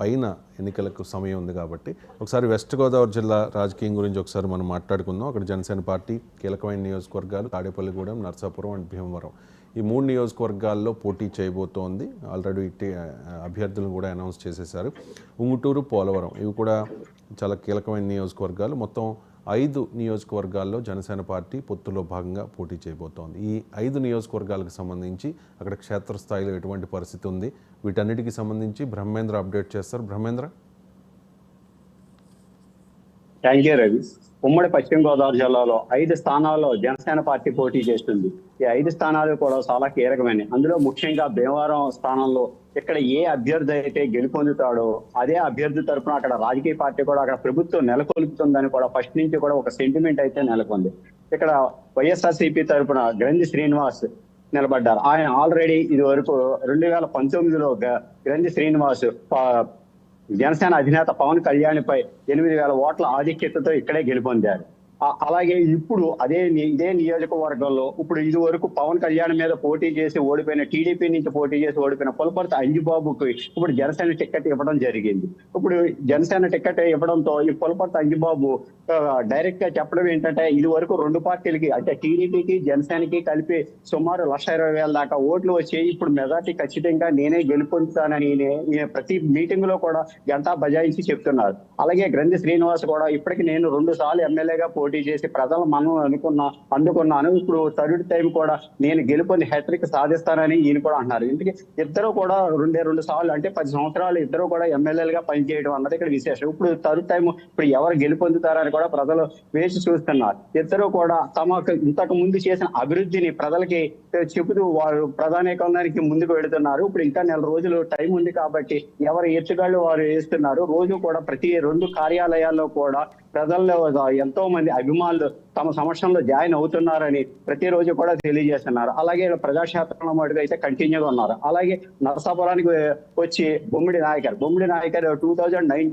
పైన ఎన్నికలకు సమయం ఉంది కాబట్టి ఒకసారి వెస్ట్ గోదావరి జిల్లా రాజకీయం గురించి ఒకసారి మనం మాట్లాడుకుందాం. అక్కడ జనసేన పార్టీ కీలకమైన నియోజకవర్గాలు తాడేపల్లిగూడెం, నర్సాపురం అండ్ భీమవరం, ఈ 3 నియోజకవర్గాల్లో పోటీ చేయబోతోంది. ఆల్రెడీ అభ్యర్థులను కూడా అనౌన్స్ చేసేశారు. ఉంగుటూరు, పోలవరం ఇవి కూడా చాలా కీలకమైన నియోజకవర్గాలు. మొత్తం 5 నియోజకవర్గాల్లో జనసేన పార్టీ పొత్తులో భాగంగా పోటీ చేయబోతోంది. ఈ 5 నియోజకవర్గాలకు సంబంధించి అక్కడ క్షేత్రస్థాయిలో ఎటువంటి పరిస్థితి ఉంది, వీటన్నిటికీ సంబంధించి బ్రహ్మేంద్ర అప్డేట్ చేస్తారు. బ్రహ్మేంద్ర. Thank you Ravi. ఉమ్మడి పశ్చిమ గోదావరి జిల్లాలో 5 స్థానాల్లో జనసేన పార్టీ పోటీ చేస్తుంది. ఈ 5 స్థానాలు కూడా చాలా కీలకమైనవి. అందులో ముఖ్యంగా భీమవరం స్థానంలో ఇక్కడ ఏ అభ్యర్థి అయితే గెలుపొందుతాడో అదే అభ్యర్థి తరఫున అక్కడ రాజకీయ పార్టీ కూడా అక్కడ ప్రభుత్వం నెలకొల్పుతుందని కూడా ఫస్ట్ నుంచి కూడా ఒక సెంటిమెంట్ అయితే నెలకొంది. ఇక్కడ వైఎస్ఆర్సీపీ తరఫున గ్రంథి శ్రీనివాస్ నిలబడ్డారు. ఆయన ఆల్రెడీ ఇది వరకు 2019లో గ్రంథి శ్రీనివాస్ జనసేన అధినేత పవన్ కళ్యాణ్ పై 8,000 ఓట్ల ఆధిక్యతతో ఇక్కడే గెలుపొందారు. అలాగే ఇప్పుడు ఇదే నియోజకవర్గంలో ఇప్పుడు ఇది వరకు పవన్ కళ్యాణ్ మీద పోటీ చేసి ఓడిపోయిన, టీడీపీ నుంచి పోటీ చేసి ఓడిపోయిన పులపర్తి అంజిబాబుకి ఇప్పుడు జనసేన టికెట్ ఇవ్వడం జరిగింది. ఇప్పుడు జనసేన టికెట్ ఇవ్వడంతో ఈ పులపర్తి అంజిబాబు డైరెక్ట్ గా చెప్పడం ఏంటంటే, ఇది వరకు 2 పార్టీలకి అంటే టీడీపీకి జనసేనకి కలిపి సుమారు 1,20,000 దాకా ఓట్లు వచ్చాయి. ఇప్పుడు మెజార్టీ ఖచ్చితంగా నేనే గెలుపొందుతానని ప్రతి మీటింగ్ లో కూడా గంటా బజాయించి చెప్తున్నారు. అలాగే గ్రంథి శ్రీనివాస్ కూడా ఇప్పటికి నేను 2 సార్లు ఎమ్మెల్యేగా పోటీ చేసి ప్రజల మనం అందుకున్నాను, ఇప్పుడు థర్డ్ టైం కూడా నేను గెలుపొంది హ్యాట్రిక్ సాధిస్తానని ఈయన కూడా అంటున్నారు. ఇందుకే ఇద్దరు కూడా 2 సార్లు అంటే 10 సంవత్సరాలు ఇద్దరు కూడా ఎమ్మెల్యేలుగా పనిచేయడం అన్నది ఇక్కడ విశేషం. ఇప్పుడు థర్డ్ టైం ఇప్పుడు ఎవరు గెలుపొందుతారని కూడా ప్రజలు వేచి చూస్తున్నారు. ఇద్దరు కూడా తమకు ఇంతకు ముందు చేసిన అభివృద్ధిని ప్రజలకి చెబుతూ వారు ప్రధానికంగానికి ముందుకు వెళుతున్నారు. ఇప్పుడు ఇంకా 4 రోజులు టైం ఉంది కాబట్టి ఎవరు ఎత్తుగాళ్ళు వారు వేస్తున్నారు. రోజు కూడా ప్రతి 2 కార్యాలయాల్లో కూడా ప్రజల్లో ఎంతో మంది అభిమానులు తమ సమక్షంలో జాయిన్ అవుతున్నారని ప్రతిరోజు కూడా తెలియజేస్తున్నారు. అలాగే ప్రజాక్షేత్రంలో మటుకు అయితే కంటిన్యూగా ఉన్నారు. అలాగే నరసాపురానికి వచ్చి బొమ్మిడి నాయకర్ 2019